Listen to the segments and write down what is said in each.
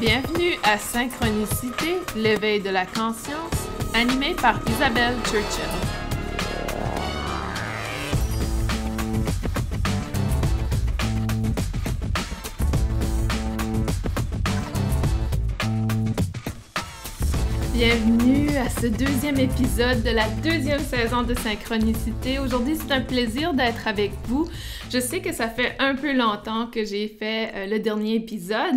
Bienvenue à Synchronicité, l'éveil de la conscience, animé par Isabelle Churchill. Bienvenue à ce deuxième épisode de la deuxième saison de Synchronicité. Aujourd'hui, c'est un plaisir d'être avec vous. Je sais que ça fait un peu longtemps que j'ai fait le dernier épisode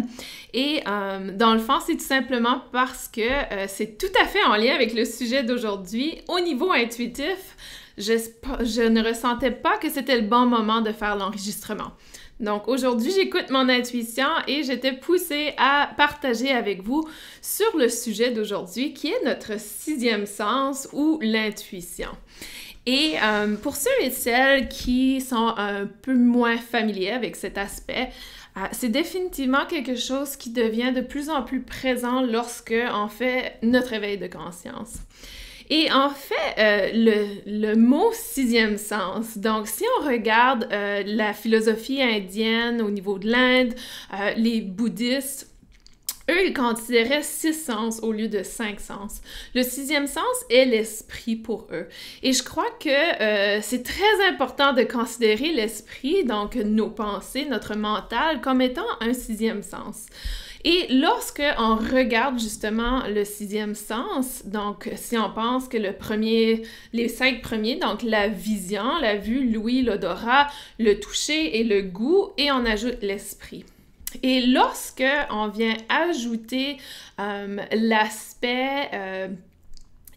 et dans le fond, c'est tout simplement parce que c'est tout à fait en lien avec le sujet d'aujourd'hui. Au niveau intuitif, je ne ressentais pas que c'était le bon moment de faire l'enregistrement. Donc aujourd'hui, j'écoute mon intuition et j'étais poussée à partager avec vous sur le sujet d'aujourd'hui qui est notre sixième sens ou l'intuition. Et pour ceux et celles qui sont un peu moins familiers avec cet aspect, c'est définitivement quelque chose qui devient de plus en plus présent lorsque on fait notre éveil de conscience. Et en fait, le mot sixième sens, donc si on regarde la philosophie indienne au niveau de l'Inde, les bouddhistes, eux, ils considéraient 6 sens au lieu de 5 sens. Le sixième sens est l'esprit pour eux. Et je crois que c'est très important de considérer l'esprit, donc nos pensées, notre mental, comme étant un sixième sens. Et lorsque on regarde justement le sixième sens, donc si on pense que les 5 premiers, donc la vision, la vue, l'ouïe, l'odorat, le toucher et le goût, et on ajoute l'esprit. Et lorsque on vient ajouter l'aspect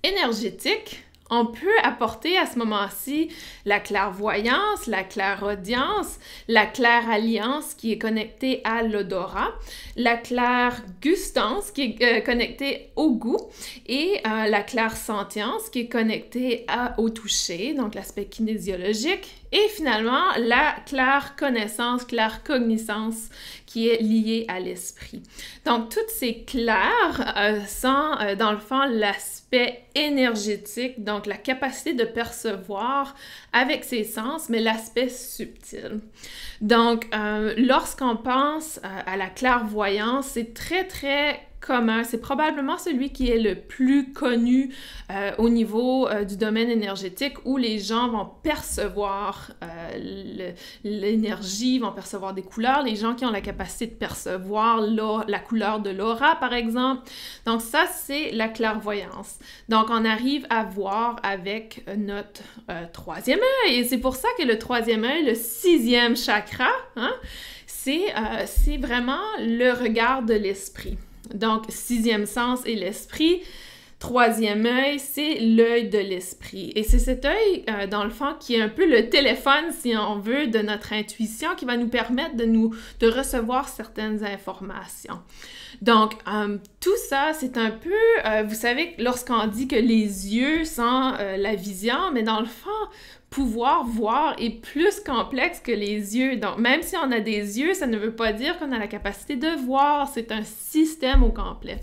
énergétique, on peut apporter à ce moment-ci la clairvoyance, la clairaudience, la clairalliance qui est connectée à l'odorat, la clairgustance qui est connectée au goût et la clairsentience qui est connectée au toucher, donc l'aspect kinésiologique, et finalement la clairconnaissance, claircognisance qui est liée à l'esprit. Donc toutes ces clairs sont dans le fond l'aspect énergétique, donc la capacité de percevoir avec ses sens, mais l'aspect subtil. Donc, lorsqu'on pense à la clairvoyance, c'est très, très commun. C'est probablement celui qui est le plus connu au niveau du domaine énergétique où les gens vont percevoir l'énergie, vont percevoir des couleurs, les gens qui ont la capacité de percevoir la couleur de l'aura, par exemple. Donc ça, c'est la clairvoyance. Donc on arrive à voir avec notre troisième œil. Et c'est pour ça que le troisième œil, le sixième chakra, hein, c'est vraiment le regard de l'esprit. Donc, sixième sens est l'esprit. Troisième œil, c'est l'œil de l'esprit. Et c'est cet œil, dans le fond, qui est un peu le téléphone, si on veut, de notre intuition, qui va nous permettre de recevoir certaines informations. Donc, tout ça, c'est un peu, vous savez, lorsqu'on dit que les yeux sont la vision, mais dans le fond, pouvoir voir est plus complexe que les yeux. Donc, même si on a des yeux, ça ne veut pas dire qu'on a la capacité de voir. C'est un système au complet.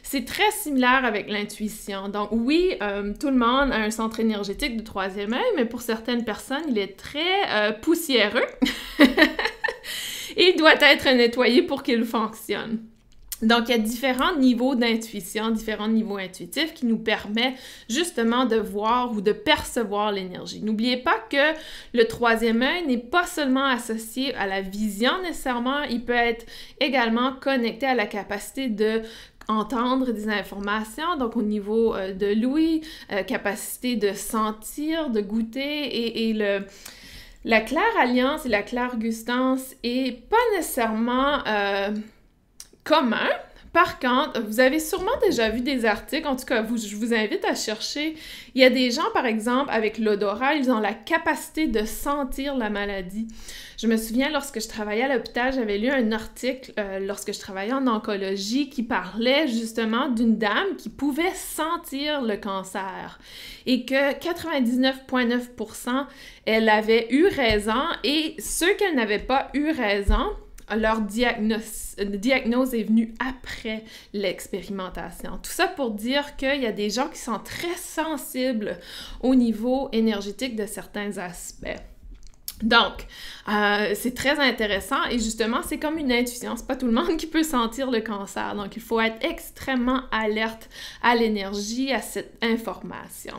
C'est très similaire avec l'intuition. Donc oui, tout le monde a un centre énergétique de troisième œil, mais pour certaines personnes, il est très poussiéreux et il doit être nettoyé pour qu'il fonctionne. Donc, il y a différents niveaux d'intuition, différents niveaux intuitifs qui nous permettent justement de voir ou de percevoir l'énergie. N'oubliez pas que le troisième œil n'est pas seulement associé à la vision nécessairement, il peut être également connecté à la capacité de entendre des informations, donc au niveau de l'ouïe, capacité de sentir, de goûter et la clairalliance et la clairgustance est pas nécessairement commun. Par contre, vous avez sûrement déjà vu des articles, en tout cas, je vous invite à chercher. Il y a des gens, par exemple, avec l'odorat, ils ont la capacité de sentir la maladie. Je me souviens, lorsque je travaillais à l'hôpital, j'avais lu un article, lorsque je travaillais en oncologie, qui parlait justement d'une dame qui pouvait sentir le cancer et que 99,9% elle avait eu raison et ceux qu'elle n'avait pas eu raison, leur diagnose est venue après l'expérimentation. Tout ça pour dire qu'il y a des gens qui sont très sensibles au niveau énergétique de certains aspects. Donc, c'est très intéressant et justement, c'est comme une intuition. C'est pas tout le monde qui peut sentir le cancer. Donc, il faut être extrêmement alerte à l'énergie, à cette information.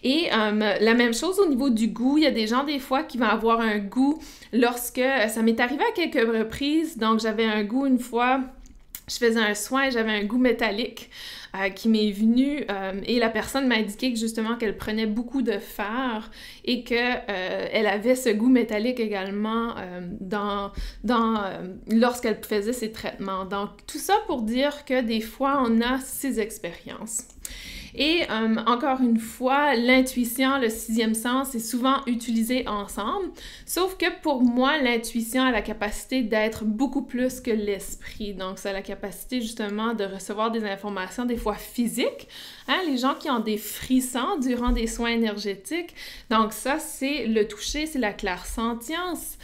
Et la même chose au niveau du goût. Il y a des gens, des fois, qui vont avoir un goût lorsque... ça m'est arrivé à quelques reprises. Donc, j'avais un goût une fois... Je faisais un soin et j'avais un goût métallique qui m'est venu et la personne m'a indiqué que justement qu'elle prenait beaucoup de fer et qu'elle avait ce goût métallique également lorsqu'elle faisait ses traitements. Donc, tout ça pour dire que des fois, on a ces expériences. Et encore une fois, l'intuition, le sixième sens, est souvent utilisé ensemble, sauf que pour moi, l'intuition a la capacité d'être beaucoup plus que l'esprit. Donc, ça a la capacité justement de recevoir des informations des fois physiques. Hein, les gens qui ont des frissons durant des soins énergétiques, donc ça, c'est le toucher, c'est la clairsentience,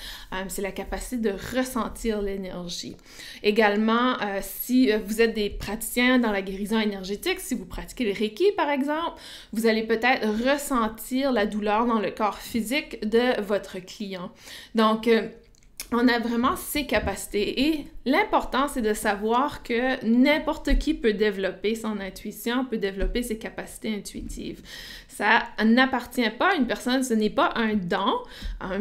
c'est la capacité de ressentir l'énergie. Également, si vous êtes des praticiens dans la guérison énergétique, si vous pratiquez le Reiki, par exemple, vous allez peut-être ressentir la douleur dans le corps physique de votre client. Donc, on a vraiment ces capacités et l'important, c'est de savoir que n'importe qui peut développer son intuition, peut développer ses capacités intuitives. Ça n'appartient pas à une personne, ce n'est pas un don.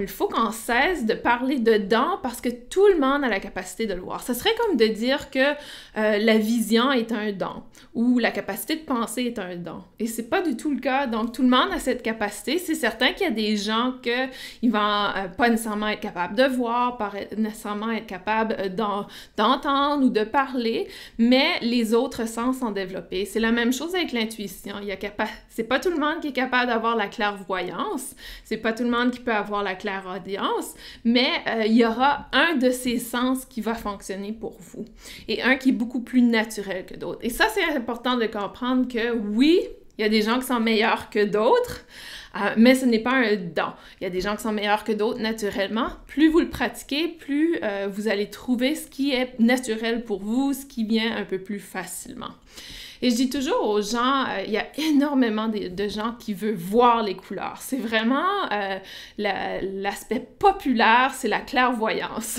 Il faut qu'on cesse de parler de don parce que tout le monde a la capacité de le voir. Ce serait comme de dire que la vision est un don ou la capacité de penser est un don. Et c'est pas du tout le cas. Donc, tout le monde a cette capacité. C'est certain qu'il y a des gens qu'ils vont pas nécessairement être capables de voir, pas nécessairement être capables d'entendre ou de parler, mais les autres sens sont développés. C'est la même chose avec l'intuition. C'est pas tout le monde qui est capable d'avoir la clairvoyance, c'est pas tout le monde qui peut avoir la clairaudience, mais il y aura un de ces sens qui va fonctionner pour vous et un qui est beaucoup plus naturel que d'autres. Et ça, c'est important de comprendre que oui, il y a des gens qui sont meilleurs que d'autres, mais ce n'est pas un don. Il y a des gens qui sont meilleurs que d'autres naturellement. Plus vous le pratiquez, plus vous allez trouver ce qui est naturel pour vous, ce qui vient un peu plus facilement. Et je dis toujours aux gens, il y a énormément de gens qui veulent voir les couleurs. C'est vraiment l'aspect populaire, c'est la clairvoyance.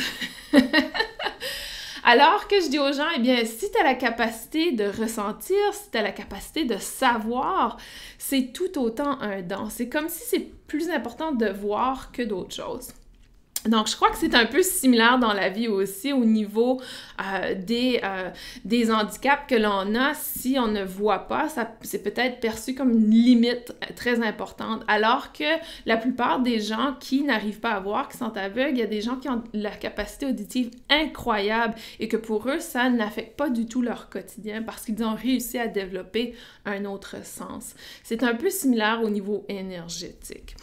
Alors que je dis aux gens, eh bien, si tu as la capacité de ressentir, si tu as la capacité de savoir, c'est tout autant un don. C'est comme si c'est plus important de voir que d'autres choses. Donc, je crois que c'est un peu similaire dans la vie aussi au niveau des handicaps que l'on a. Si on ne voit pas, c'est peut-être perçu comme une limite très importante. Alors que la plupart des gens qui n'arrivent pas à voir, qui sont aveugles, il y a des gens qui ont la capacité auditive incroyable et que pour eux, ça n'affecte pas du tout leur quotidien parce qu'ils ont réussi à développer un autre sens. C'est un peu similaire au niveau énergétique.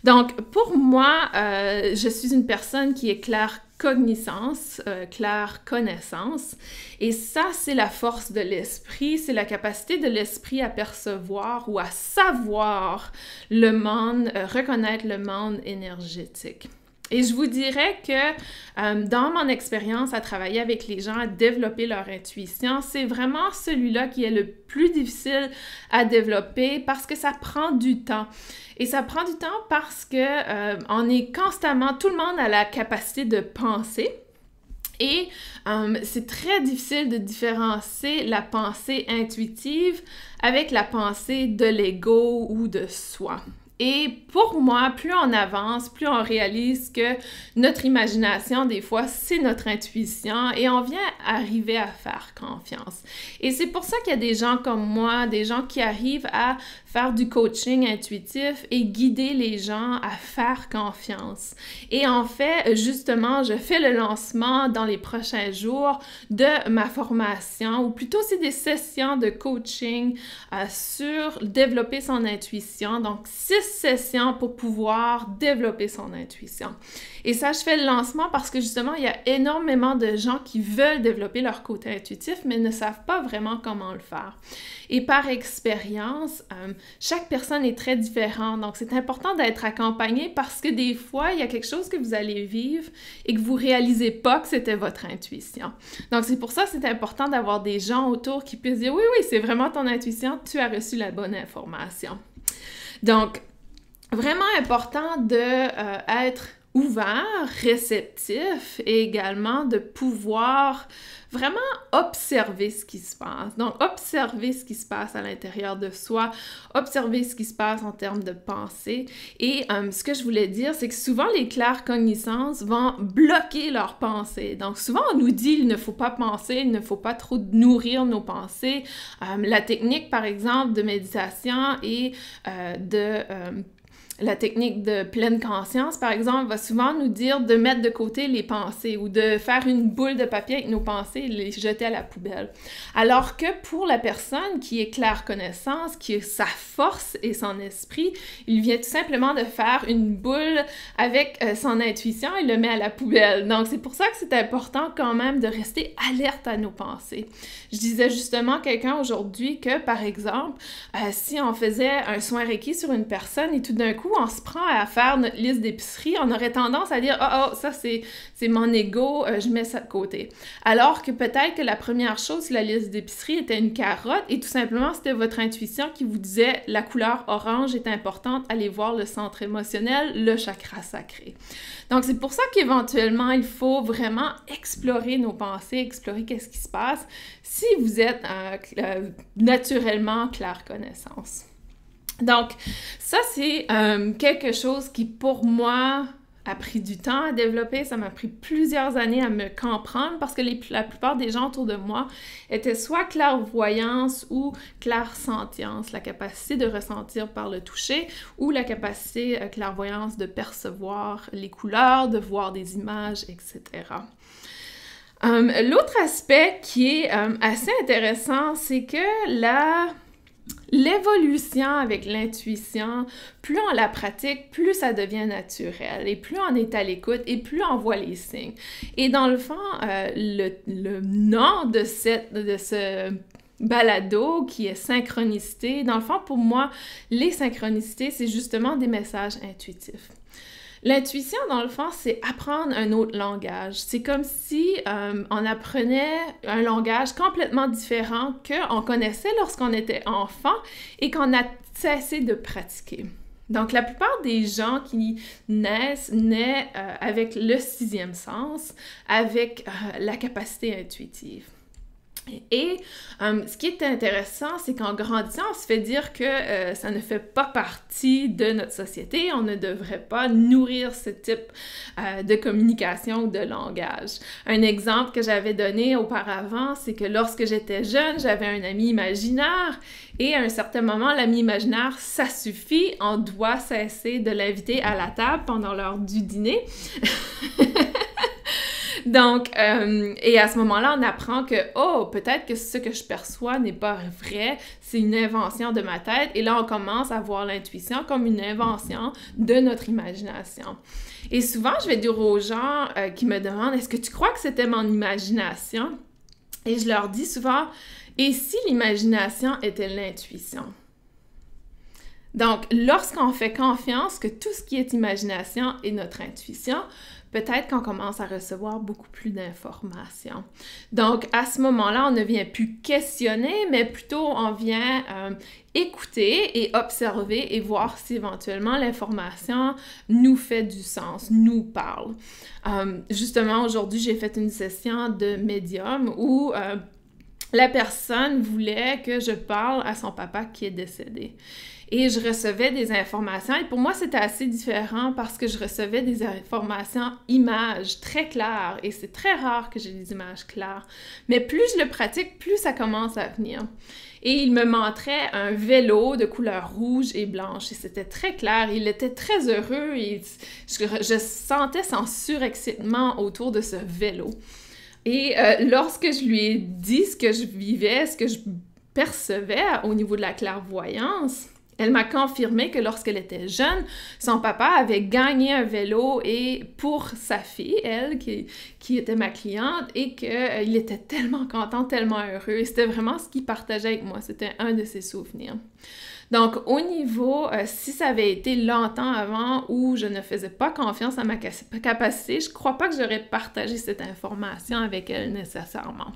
Donc, pour moi, je suis une personne qui est claire cognisance, claire connaissance. Et ça, c'est la force de l'esprit, c'est la capacité de l'esprit à percevoir ou à savoir le monde, reconnaître le monde énergétique. Et je vous dirais que dans mon expérience à travailler avec les gens, à développer leur intuition, c'est vraiment celui-là qui est le plus difficile à développer parce que ça prend du temps. Et ça prend du temps parce que on est constamment, tout le monde a la capacité de penser. Et c'est très difficile de différencier la pensée intuitive avec la pensée de l'ego ou de soi. Et pour moi, plus on avance, plus on réalise que notre imagination, des fois, c'est notre intuition et on vient arriver à faire confiance. Et c'est pour ça qu'il y a des gens comme moi, des gens qui arrivent à faire du coaching intuitif et guider les gens à faire confiance. Et en fait, justement, je fais le lancement dans les prochains jours de ma formation, ou plutôt c'est des sessions de coaching sur développer son intuition. Donc, 6 sessions pour pouvoir développer son intuition. Et ça, je fais le lancement parce que justement, il y a énormément de gens qui veulent développer leur côté intuitif, mais ne savent pas vraiment comment le faire. Et par expérience, chaque personne est très différente. Donc, c'est important d'être accompagné parce que des fois, il y a quelque chose que vous allez vivre et que vous ne réalisez pas que c'était votre intuition. Donc, c'est pour ça que c'est important d'avoir des gens autour qui puissent dire « Oui, oui, c'est vraiment ton intuition, tu as reçu la bonne information. » Donc, vraiment important d'être ouvert, réceptif et également de pouvoir vraiment observer ce qui se passe. Donc, observer ce qui se passe à l'intérieur de soi, observer ce qui se passe en termes de pensée. Et ce que je voulais dire, c'est que souvent, les claircognizances vont bloquer leurs pensées. Donc, souvent, on nous dit, il ne faut pas penser, il ne faut pas trop nourrir nos pensées. La technique, par exemple, de méditation et la technique de pleine conscience, par exemple, va souvent nous dire de mettre de côté les pensées ou de faire une boule de papier avec nos pensées et les jeter à la poubelle. Alors que pour la personne qui est claire connaissance, qui est sa force et son esprit, il vient tout simplement de faire une boule avec son intuition et le met à la poubelle. Donc, c'est pour ça que c'est important quand même de rester alerte à nos pensées. Je disais justement à quelqu'un aujourd'hui que, par exemple, si on faisait un soin Reiki sur une personne et tout d'un coup, on se prend à faire notre liste d'épicerie, on aurait tendance à dire « Oh, ça c'est mon ego, je mets ça de côté. » Alors que peut-être que la première chose sur la liste d'épicerie était une carotte et tout simplement c'était votre intuition qui vous disait « La couleur orange est importante, allez voir le centre émotionnel, le chakra sacré. » Donc c'est pour ça qu'éventuellement il faut vraiment explorer nos pensées, explorer qu'est-ce qui se passe si vous êtes naturellement claire connaissance. Donc, ça, c'est quelque chose qui, pour moi, a pris du temps à développer. Ça m'a pris plusieurs années à me comprendre parce que la plupart des gens autour de moi étaient soit clairvoyance ou clairsentience, la capacité de ressentir par le toucher ou la capacité clairvoyance de percevoir les couleurs, de voir des images, etc. L'autre aspect qui est assez intéressant, c'est que l'évolution avec l'intuition, plus on la pratique, plus ça devient naturel et plus on est à l'écoute et plus on voit les signes. Et dans le fond, le nom de ce balado qui est synchronicité, dans le fond, pour moi, les synchronicités, c'est justement des messages intuitifs. L'intuition, dans le fond, c'est apprendre un autre langage. C'est comme si on apprenait un langage complètement différent qu'on connaissait lorsqu'on était enfant et qu'on a cessé de pratiquer. Donc, la plupart des gens qui naissent avec le sixième sens, avec la capacité intuitive. Et ce qui est intéressant, c'est qu'en grandissant, on se fait dire que ça ne fait pas partie de notre société, on ne devrait pas nourrir ce type de communication ou de langage. Un exemple que j'avais donné auparavant, c'est que lorsque j'étais jeune, j'avais un ami imaginaire et à un certain moment, l'ami imaginaire, ça suffit, on doit cesser de l'inviter à la table pendant l'heure du dîner. Donc, et à ce moment-là, on apprend que, oh, peut-être que ce que je perçois n'est pas vrai, c'est une invention de ma tête. Et là, on commence à voir l'intuition comme une invention de notre imagination. Et souvent, je vais dire aux gens qui me demandent, est-ce que tu crois que c'était mon imagination? Et je leur dis souvent, et si l'imagination était l'intuition? Donc, lorsqu'on fait confiance que tout ce qui est imagination est notre intuition, peut-être qu'on commence à recevoir beaucoup plus d'informations. Donc, à ce moment-là, on ne vient plus questionner, mais plutôt on vient écouter et observer et voir si éventuellement l'information nous fait du sens, nous parle. Justement, aujourd'hui, j'ai fait une session de médium où la personne voulait que je parle à son papa qui est décédé. Et je recevais des informations, et pour moi, c'était assez différent parce que je recevais des informations images très claires, et c'est très rare que j'ai des images claires. Mais plus je le pratique, plus ça commence à venir. Et il me montrait un vélo de couleur rouge et blanche, et c'était très clair, il était très heureux, et je sentais son surexcitement autour de ce vélo. Et lorsque je lui ai dit ce que je vivais, ce que je percevais au niveau de la clairvoyance, elle m'a confirmé que lorsqu'elle était jeune, son papa avait gagné un vélo et pour sa fille, elle, qui était ma cliente, et qu'il était tellement content, tellement heureux. Et c'était vraiment ce qu'il partageait avec moi. C'était un de ses souvenirs. Donc, au niveau, si ça avait été longtemps avant où je ne faisais pas confiance à ma capacité, je crois pas que j'aurais partagé cette information avec elle nécessairement.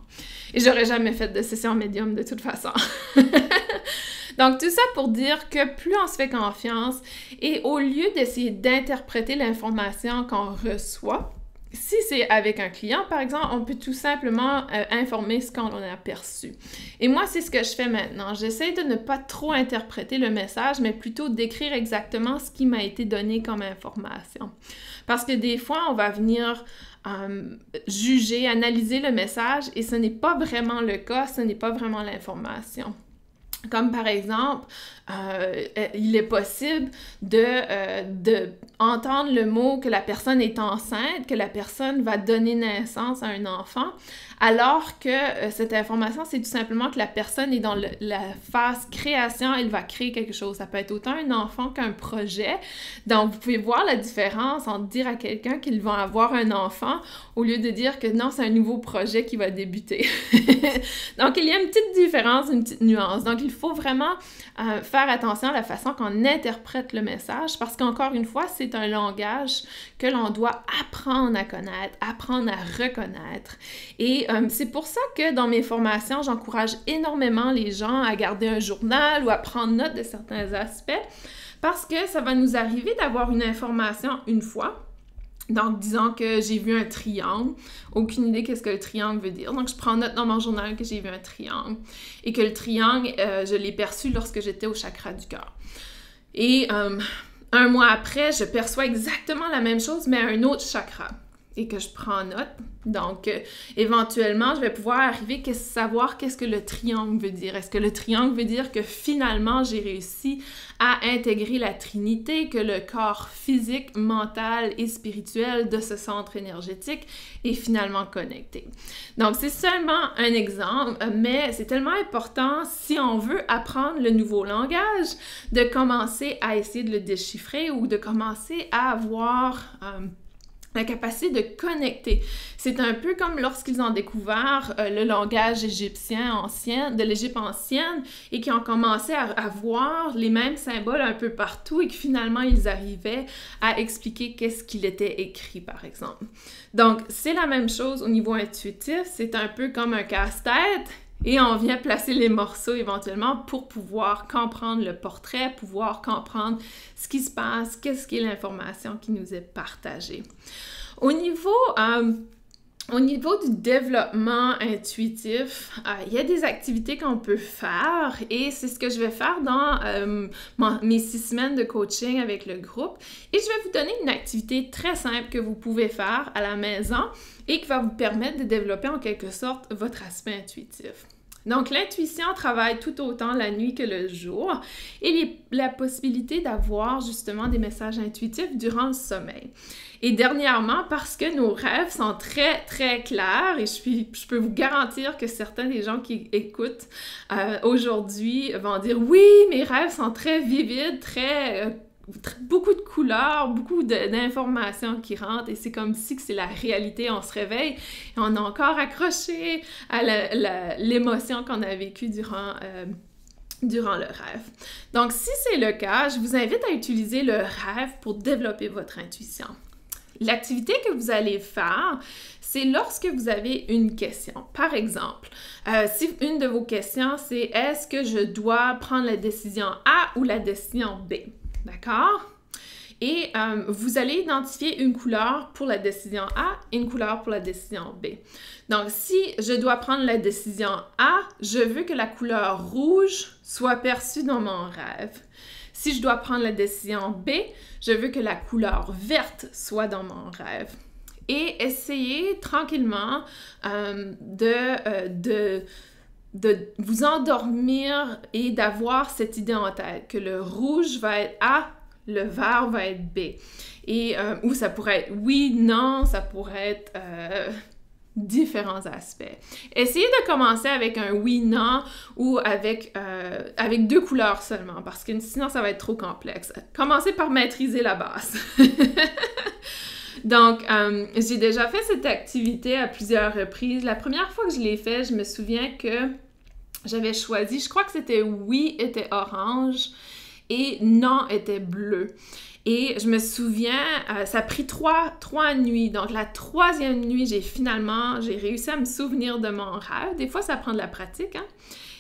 Et j'aurais jamais fait de session médium de toute façon. Donc, tout ça pour dire que plus on se fait confiance et au lieu d'essayer d'interpréter l'information qu'on reçoit, si c'est avec un client, par exemple, on peut tout simplement informer ce qu'on a perçu. Et moi, c'est ce que je fais maintenant. J'essaie de ne pas trop interpréter le message, mais plutôt d'écrire exactement ce qui m'a été donné comme information. Parce que des fois, on va venir juger, analyser le message et ce n'est pas vraiment le cas, ce n'est pas vraiment l'information. Comme par exemple, il est possible de entendre le mot que la personne est enceinte, que la personne va donner naissance à un enfant, alors que cette information, c'est tout simplement que la personne est dans la phase création, elle va créer quelque chose. Ça peut être autant un enfant qu'un projet. Donc, vous pouvez voir la différence entre dire à quelqu'un qu'ils vont avoir un enfant au lieu de dire que non, c'est un nouveau projet qui va débuter. Donc, il y a une petite différence, une petite nuance. Donc, il faut vraiment faire attention à la façon qu'on interprète le message parce qu'encore une fois, c'est un langage que l'on doit apprendre à connaître, apprendre à reconnaître. Et c'est pour ça que dans mes formations, j'encourage énormément les gens à garder un journal ou à prendre note de certains aspects parce que ça va nous arriver d'avoir une information une fois. Donc, disons que j'ai vu un triangle, aucune idée qu'est-ce que le triangle veut dire. Donc, je prends note dans mon journal que j'ai vu un triangle et que le triangle, je l'ai perçu lorsque j'étais au chakra du cœur. Et un mois après, je perçois exactement la même chose, mais à un autre chakra et que je prends note. Donc, éventuellement, je vais pouvoir arriver à savoir qu'est-ce que le triangle veut dire. Est-ce que le triangle veut dire que finalement, j'ai réussi à intégrer la Trinité, que le corps physique, mental et spirituel de ce centre énergétique est finalement connecté? Donc, c'est seulement un exemple, mais c'est tellement important si on veut apprendre le nouveau langage, de commencer à essayer de le déchiffrer ou de commencer à avoir la capacité de connecter. C'est un peu comme lorsqu'ils ont découvert le langage égyptien ancien, de l'Égypte ancienne, et qui ont commencé à voir les mêmes symboles un peu partout et que finalement ils arrivaient à expliquer qu'est-ce qu'il était écrit, par exemple. Donc, c'est la même chose au niveau intuitif, c'est un peu comme un casse-tête. Et on vient placer les morceaux éventuellement pour pouvoir comprendre le portrait, pouvoir comprendre ce qui se passe, qu'est-ce qui est l'information qui nous est partagée. Au niveau du développement intuitif, il y a des activités qu'on peut faire et c'est ce que je vais faire dans mes 6 semaines de coaching avec le groupe. Et je vais vous donner une activité très simple que vous pouvez faire à la maison et qui va vous permettre de développer en quelque sorte votre aspect intuitif. Donc, l'intuition travaille tout autant la nuit que le jour et la possibilité d'avoir justement des messages intuitifs durant le sommeil. Et dernièrement, parce que nos rêves sont très, très clairs et je peux vous garantir que certains des gens qui écoutent aujourd'hui vont dire « Oui, mes rêves sont très vivides, beaucoup de couleurs, beaucoup d'informations qui rentrent et c'est comme si c'est la réalité, on se réveille et on est encore accroché à l'émotion qu'on a vécue durant le rêve. Donc, si c'est le cas, je vous invite à utiliser le rêve pour développer votre intuition. L'activité que vous allez faire, c'est lorsque vous avez une question. Par exemple, si une de vos questions, c'est « Est-ce que je dois prendre la décision A ou la décision B? » D'accord? Et vous allez identifier une couleur pour la décision A et une couleur pour la décision B. Donc, si je dois prendre la décision A, je veux que la couleur rouge soit perçue dans mon rêve. Si je dois prendre la décision B, je veux que la couleur verte soit dans mon rêve. Et essayez tranquillement de vous endormir et d'avoir cette idée en tête, que le rouge va être A, le vert va être B. Et, ou ça pourrait être oui, non, ça pourrait être différents aspects. Essayez de commencer avec un oui, non ou avec 2 couleurs seulement, parce que sinon ça va être trop complexe. Commencez par maîtriser la base. Donc, j'ai déjà fait cette activité à plusieurs reprises. La première fois que je l'ai fait, je me souviens que j'avais choisi, je crois que c'était oui était orange et non était bleu. Et je me souviens, ça a pris trois nuits. Donc, la troisième nuit, j'ai réussi à me souvenir de mon rêve. Des fois, ça prend de la pratique, hein?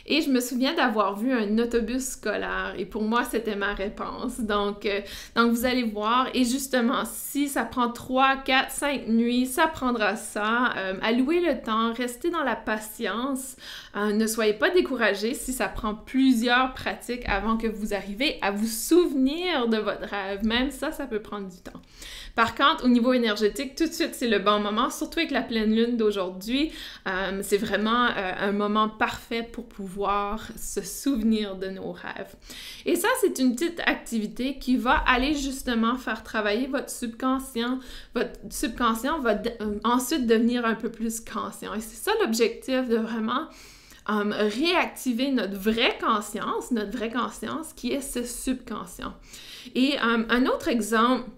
Et je me souviens d'avoir vu un autobus scolaire et pour moi, c'était ma réponse. Donc vous allez voir. Et justement, si ça prend 3, 4, 5 nuits, ça prendra ça. Allouez le temps, restez dans la patience. Ne soyez pas découragés si ça prend plusieurs pratiques avant que vous arrivez à vous souvenir de votre rêve. Même ça peut prendre du temps. Par contre, au niveau énergétique, tout de suite, c'est le bon moment, surtout avec la pleine lune d'aujourd'hui. C'est vraiment un moment parfait pour pouvoir se souvenir de nos rêves. Et ça, c'est une petite activité qui va aller justement faire travailler votre subconscient. Votre subconscient va ensuite devenir un peu plus conscient. Et c'est ça l'objectif de vraiment réactiver notre vraie conscience qui est ce subconscient. Et un autre exemple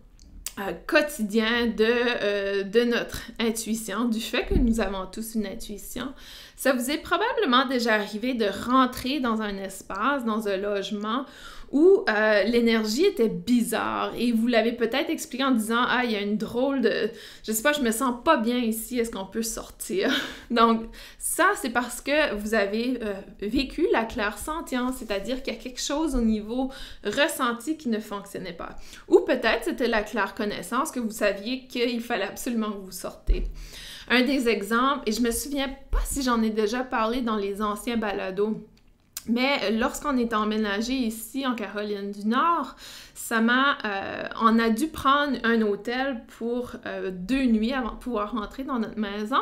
quotidien de notre intuition, du fait que nous avons tous une intuition, ça vous est probablement déjà arrivé de rentrer dans un espace, dans un logement où l'énergie était bizarre et vous l'avez peut-être expliqué en disant « Ah, il y a une drôle de... je sais pas, je me sens pas bien ici, est-ce qu'on peut sortir? » Donc, ça, c'est parce que vous avez vécu la clairsentience, c'est-à-dire qu'il y a quelque chose au niveau ressenti qui ne fonctionnait pas. Ou peut-être c'était la clairconnaissance, que vous saviez qu'il fallait absolument que vous sortez. Un des exemples, et je me souviens pas si j'en ai déjà parlé dans les anciens balados, mais lorsqu'on est emménagé ici en Caroline du Nord, on a dû prendre un hôtel pour 2 nuits avant de pouvoir rentrer dans notre maison.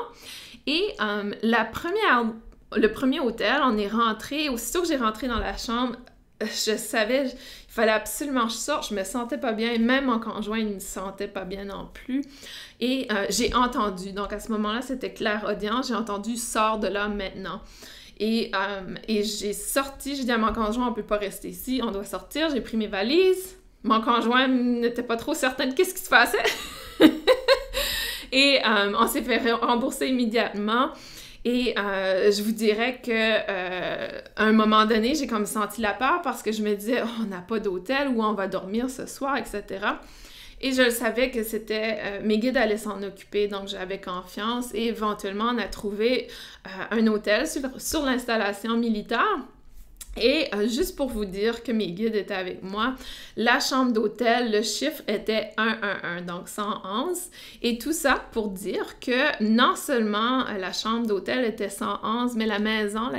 Et le premier hôtel, on est rentré, aussitôt que j'ai rentré dans la chambre, je savais, il fallait absolument que je sorte, je me sentais pas bien, même mon conjoint, il me sentait pas bien non plus. Et j'ai entendu, donc à ce moment-là, c'était clairaudience, j'ai entendu « Sors de là maintenant ». Et j'ai sorti, j'ai dit à mon conjoint, on peut pas rester ici, on doit sortir, j'ai pris mes valises. Mon conjoint n'était pas trop certain de qu'est-ce qui se passait. Et on s'est fait rembourser immédiatement. Et je vous dirais que à un moment donné, j'ai comme senti la peur parce que je me disais, oh, on n'a pas d'hôtel, où on va dormir ce soir, etc. Et je savais que c'était... mes guides allaient s'en occuper, donc j'avais confiance. Et éventuellement, on a trouvé un hôtel sur l'installation militaire. Et juste pour vous dire que mes guides étaient avec moi, la chambre d'hôtel, le chiffre était 111, donc 111. Et tout ça pour dire que non seulement la chambre d'hôtel était 111, mais la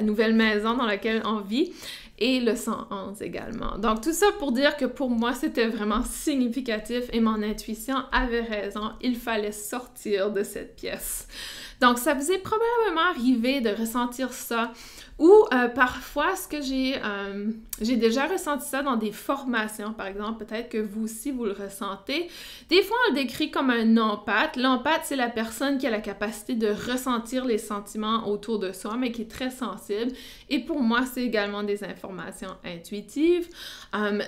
nouvelle maison dans laquelle on vit, et le 111 également. Donc, tout ça pour dire que pour moi, c'était vraiment significatif et mon intuition avait raison. Il fallait sortir de cette pièce. Donc, ça vous est probablement arrivé de ressentir ça ou parfois, ce que j'ai déjà ressenti ça dans des formations, par exemple, peut-être que vous aussi, vous le ressentez. Des fois, on le décrit comme un empathe. L'empathe, c'est la personne qui a la capacité de ressentir les sentiments autour de soi, mais qui est très sensible. Et pour moi, c'est également des informations intuitives.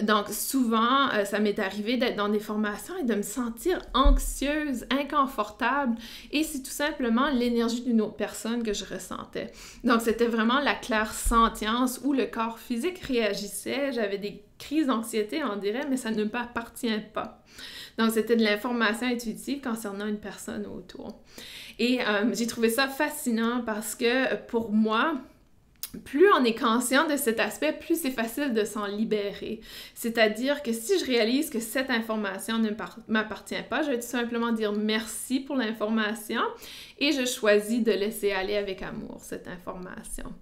Donc, souvent, ça m'est arrivé d'être dans des formations et de me sentir anxieuse, inconfortable. Et c'est tout simplement l'énergie d'une autre personne que je ressentais. Donc, c'était vraiment la clairsentience où le corps physique réagissait. J'avais des crises d'anxiété, on dirait, mais ça ne m'appartient pas. Donc, c'était de l'information intuitive concernant une personne autour. Et j'ai trouvé ça fascinant parce que pour moi, plus on est conscient de cet aspect, plus c'est facile de s'en libérer. C'est-à-dire que si je réalise que cette information ne m'appartient pas, je vais tout simplement dire merci pour l'information et je choisis de laisser aller avec amour cette information.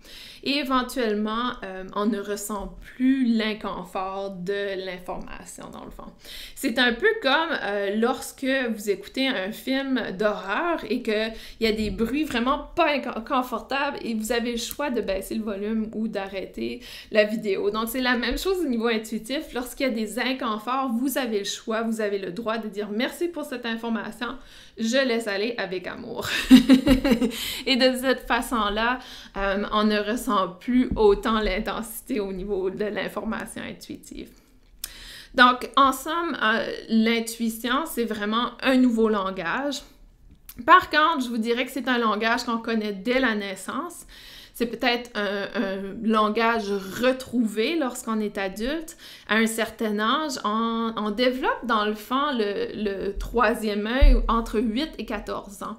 Et éventuellement, on ne ressent plus l'inconfort de l'information, dans le fond. C'est un peu comme lorsque vous écoutez un film d'horreur et qu'il y a des bruits vraiment pas inconfortables et vous avez le choix de baisser le volume ou d'arrêter la vidéo. Donc, c'est la même chose au niveau intuitif. Lorsqu'il y a des inconforts, vous avez le choix, vous avez le droit de dire merci pour cette information, je laisse aller avec amour. Et de cette façon-là, on ne ressent plus autant l'intensité au niveau de l'information intuitive. Donc, en somme, l'intuition, c'est vraiment un nouveau langage. Par contre, je vous dirais que c'est un langage qu'on connaît dès la naissance. c'est peut-être un langage retrouvé lorsqu'on est adulte. À un certain âge, on développe dans le fond le troisième œil entre 8 et 14 ans.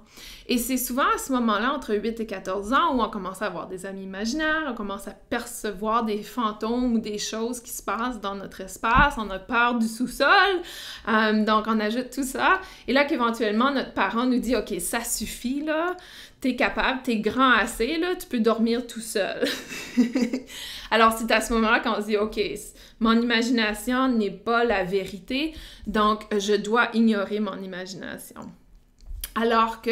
Et c'est souvent à ce moment-là, entre 8 et 14 ans, où on commence à avoir des amis imaginaires, on commence à percevoir des fantômes ou des choses qui se passent dans notre espace, on a peur du sous-sol, donc on ajoute tout ça. Et là qu'éventuellement, notre parent nous dit « Ok, ça suffit, là, t'es capable, t'es grand assez, là, tu peux dormir tout seul. » Alors c'est à ce moment-là qu'on se dit « Ok, mon imagination n'est pas la vérité, donc je dois ignorer mon imagination. » Alors que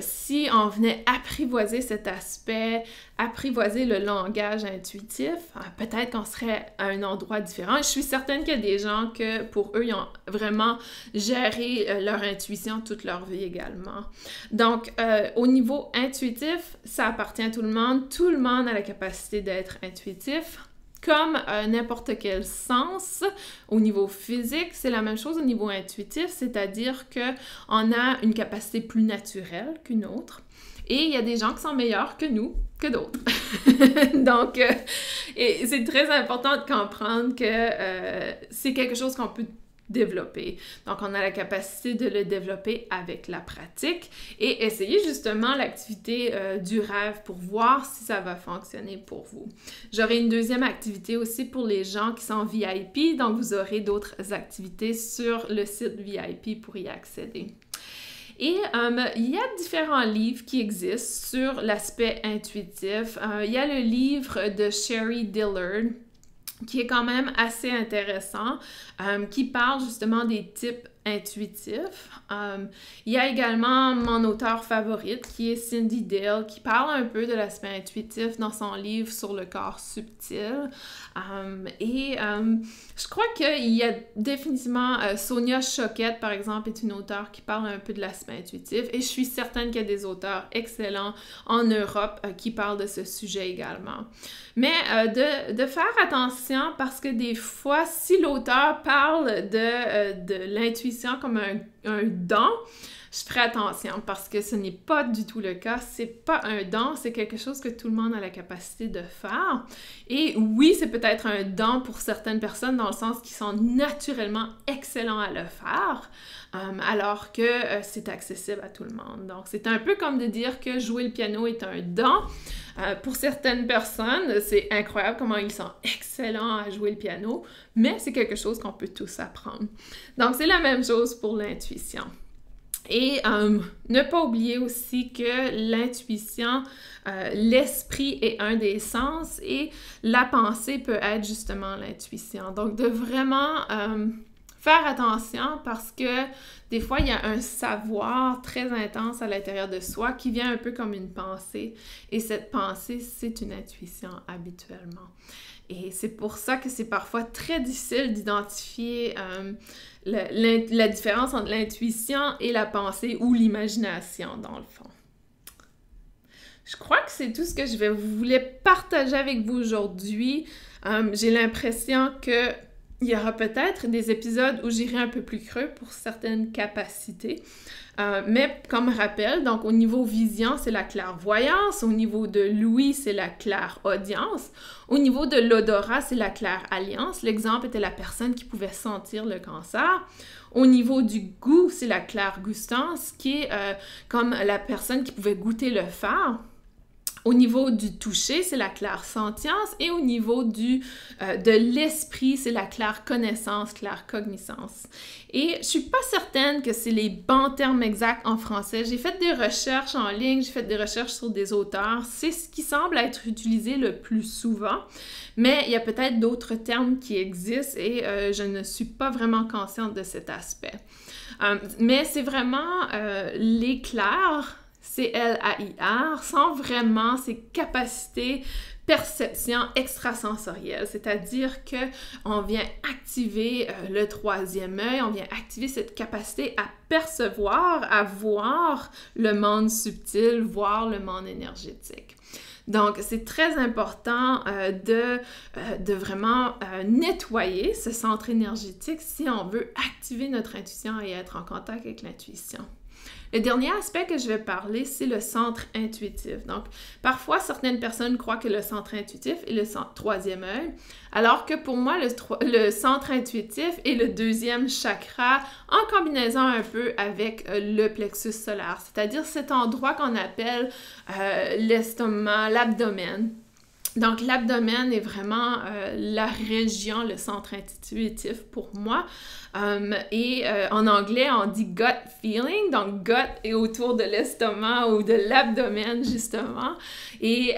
si on venait apprivoiser cet aspect, apprivoiser le langage intuitif, peut-être qu'on serait à un endroit différent. Je suis certaine qu'il y a des gens que, pour eux, ils ont vraiment géré leur intuition toute leur vie également. Donc, au niveau intuitif, ça appartient à tout le monde. Tout le monde a la capacité d'être intuitif. Comme n'importe quel sens, au niveau physique, c'est la même chose au niveau intuitif, c'est-à-dire qu'on a une capacité plus naturelle qu'une autre. Et il y a des gens qui sont meilleurs que nous, que d'autres. Donc, et c'est très important de comprendre que c'est quelque chose qu'on peut développer. Donc, on a la capacité de le développer avec la pratique et essayer justement l'activité du rêve pour voir si ça va fonctionner pour vous. J'aurai une deuxième activité aussi pour les gens qui sont VIP, donc vous aurez d'autres activités sur le site VIP pour y accéder. Et il y a différents livres qui existent sur l'aspect intuitif. Il y a le livre de Sherry Dillard, qui est quand même assez intéressant, qui parle justement des types intuitifs. Il y a également mon auteure favorite, qui est Cyndi Dale, qui parle un peu de l'aspect intuitif dans son livre sur le corps subtil. Je crois qu'il y a définitivement Sonia Choquette, par exemple, est une auteure qui parle un peu de l'aspect intuitif, et je suis certaine qu'il y a des auteurs excellents en Europe qui parlent de ce sujet également. Mais de faire attention, parce que des fois, si l'auteur parle de l'intuition comme un don, je ferai attention parce que ce n'est pas du tout le cas. C'est pas un don, c'est quelque chose que tout le monde a la capacité de faire. Et oui, c'est peut-être un don pour certaines personnes dans le sens qu'ils sont naturellement excellents à le faire, alors que c'est accessible à tout le monde. Donc, c'est un peu comme de dire que jouer le piano est un don. Pour certaines personnes, c'est incroyable comment ils sont excellents à jouer le piano, mais c'est quelque chose qu'on peut tous apprendre. Donc, c'est la même chose pour l'intuition. Et ne pas oublier aussi que l'intuition, l'esprit est un des sens et la pensée peut être justement l'intuition. Donc, de vraiment faire attention parce que des fois, il y a un savoir très intense à l'intérieur de soi qui vient un peu comme une pensée. Et cette pensée, c'est une intuition habituellement. Et c'est pour ça que c'est parfois très difficile d'identifier la différence entre l'intuition et la pensée ou l'imagination, dans le fond. Je crois que c'est tout ce que je voulais partager avec vous aujourd'hui. J'ai l'impression que il y aura peut-être des épisodes où j'irai un peu plus creux pour certaines capacités. Mais comme rappel, donc au niveau vision, c'est la clairvoyance. Au niveau de l'ouïe, c'est la clairaudience. Au niveau de l'odorat, c'est la clairalliance. L'exemple était la personne qui pouvait sentir le cancer. Au niveau du goût, c'est la clairgustance, qui est comme la personne qui pouvait goûter le phare. Au niveau du toucher, c'est la clairsentience et au niveau de l'esprit, c'est la clairconnaissance, claircognisance. Et je suis pas certaine que c'est les bons termes exacts en français. J'ai fait des recherches en ligne, j'ai fait des recherches sur des auteurs. C'est ce qui semble être utilisé le plus souvent, mais il y a peut-être d'autres termes qui existent et je ne suis pas vraiment consciente de cet aspect. Mais c'est vraiment les clairs, C-L-A-I-R, sans vraiment ces capacités perception extrasensorielle, c'est-à-dire qu'on vient activer le troisième œil, on vient activer cette capacité à percevoir, à voir le monde subtil, voir le monde énergétique. Donc, c'est très important de vraiment nettoyer ce centre énergétique si on veut activer notre intuition et être en contact avec l'intuition. Le dernier aspect que je vais parler, c'est le centre intuitif. Donc, parfois, certaines personnes croient que le centre intuitif est le troisième œil, alors que pour moi, le centre intuitif est le deuxième chakra en combinaison un peu avec le plexus solaire, c'est-à-dire cet endroit qu'on appelle l'estomac, l'abdomen. Donc, l'abdomen est vraiment la région, le centre intuitif pour moi. En anglais, on dit gut feeling. Donc, gut est autour de l'estomac ou de l'abdomen, justement. Et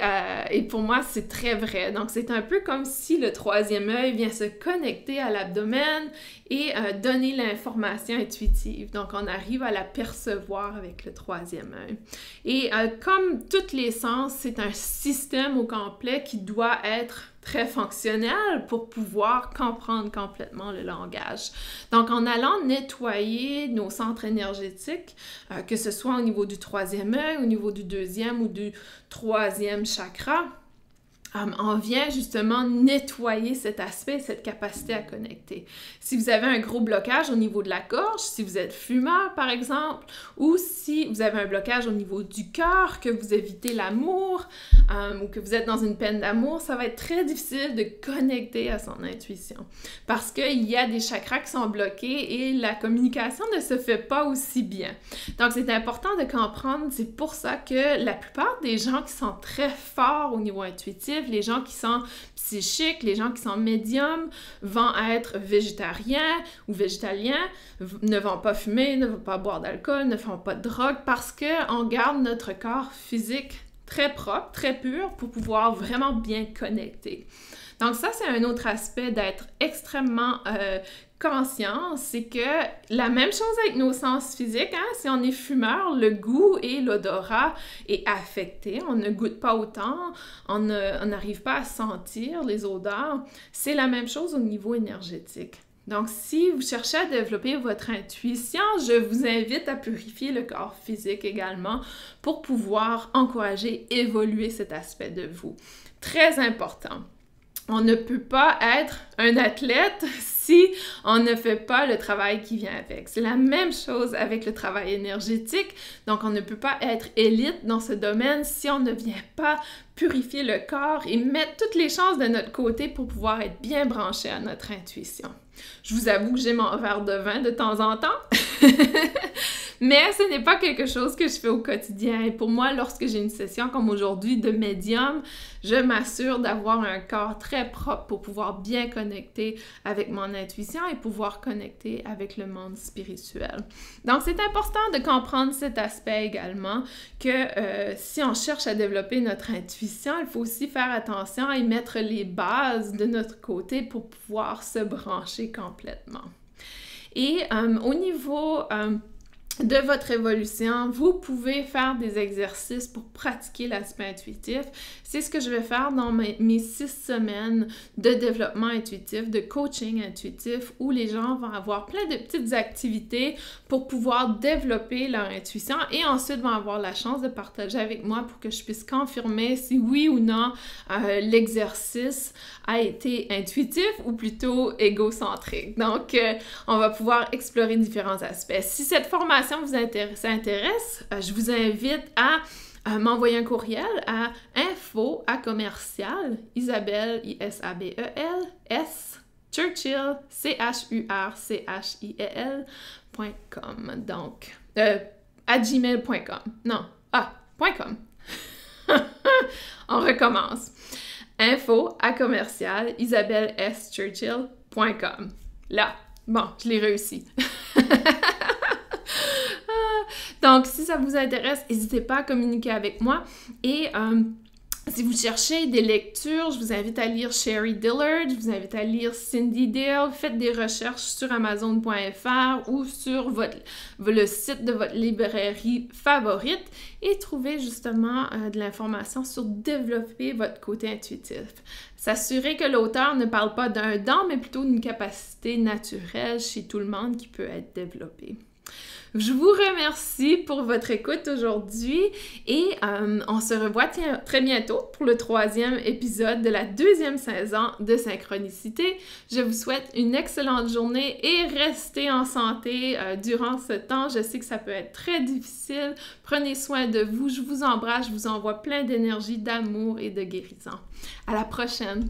pour moi, c'est très vrai. Donc, c'est un peu comme si le troisième œil vient se connecter à l'abdomen et donner l'information intuitive. Donc, on arrive à la percevoir avec le troisième œil. Et comme tous les sens, c'est un système au complet qui doit être très fonctionnel pour pouvoir comprendre complètement le langage. Donc, en allant nettoyer nos centres énergétiques, que ce soit au niveau du troisième œil, au niveau du deuxième ou du troisième chakra, on vient justement nettoyer cet aspect, cette capacité à connecter. Si vous avez un gros blocage au niveau de la gorge, si vous êtes fumeur par exemple, ou si vous avez un blocage au niveau du cœur, que vous évitez l'amour ou que vous êtes dans une peine d'amour, ça va être très difficile de connecter à son intuition parce qu'il y a des chakras qui sont bloqués et la communication ne se fait pas aussi bien. Donc, c'est important de comprendre, c'est pour ça que la plupart des gens qui sont très forts au niveau intuitif, les gens qui sont psychiques, les gens qui sont médiums vont être végétariens ou végétaliens, ne vont pas fumer, ne vont pas boire d'alcool, ne font pas de drogue parce qu'on garde notre corps physique très propre, très pur pour pouvoir vraiment bien connecter. Donc ça, c'est un autre aspect d'être extrêmement conscience, c'est que la même chose avec nos sens physiques, hein? Si on est fumeur, le goût et l'odorat est affecté, on ne goûte pas autant, on n'arrive pas à sentir les odeurs. C'est la même chose au niveau énergétique. Donc, si vous cherchez à développer votre intuition, je vous invite à purifier le corps physique également pour pouvoir encourager, évoluer cet aspect de vous. Très important. On ne peut pas être un athlète si on ne fait pas le travail qui vient avec. C'est la même chose avec le travail énergétique. Donc, on ne peut pas être élite dans ce domaine si on ne vient pas purifier le corps et mettre toutes les chances de notre côté pour pouvoir être bien branché à notre intuition. Je vous avoue que j'ai mon verre de vin de temps en temps, mais ce n'est pas quelque chose que je fais au quotidien. Et pour moi, lorsque j'ai une session comme aujourd'hui de médium, je m'assure d'avoir un corps très propre pour pouvoir bien connecter avec mon intuition et pouvoir connecter avec le monde spirituel. Donc, c'est important de comprendre cet aspect également, que si on cherche à développer notre intuition, il faut aussi faire attention et mettre les bases de notre côté pour pouvoir se brancher complètement. Et au niveau de votre évolution, vous pouvez faire des exercices pour pratiquer l'aspect intuitif. C'est ce que je vais faire dans mes 6 semaines de développement intuitif, de coaching intuitif, où les gens vont avoir plein de petites activités pour pouvoir développer leur intuition et ensuite vont avoir la chance de partager avec moi pour que je puisse confirmer si oui ou non l'exercice a été intuitif ou plutôt égocentrique. Donc, on va pouvoir explorer différents aspects. Si cette formation vous intéresse, je vous invite à m'envoyer un courriel à info@isabelle, Churchill, CHURCHIEL.com. Donc, à gmail.com. Non, .com. On recommence. info@isabelleschurchill.com. Là, bon, je l'ai réussi. Donc, si ça vous intéresse, n'hésitez pas à communiquer avec moi. Et si vous cherchez des lectures, je vous invite à lire Sherry Dillard, je vous invite à lire Cindy Dale. Faites des recherches sur Amazon.fr ou sur le site de votre librairie favorite et trouvez justement de l'information sur développer votre côté intuitif. S'assurer que l'auteur ne parle pas d'un don, mais plutôt d'une capacité naturelle chez tout le monde qui peut être développée. Je vous remercie pour votre écoute aujourd'hui et on se revoit très bientôt pour le 3e épisode de la 2e saison de Synchronicité. Je vous souhaite une excellente journée et restez en santé durant ce temps. Je sais que ça peut être très difficile. Prenez soin de vous. Je vous embrasse. Je vous envoie plein d'énergie, d'amour et de guérison. À la prochaine!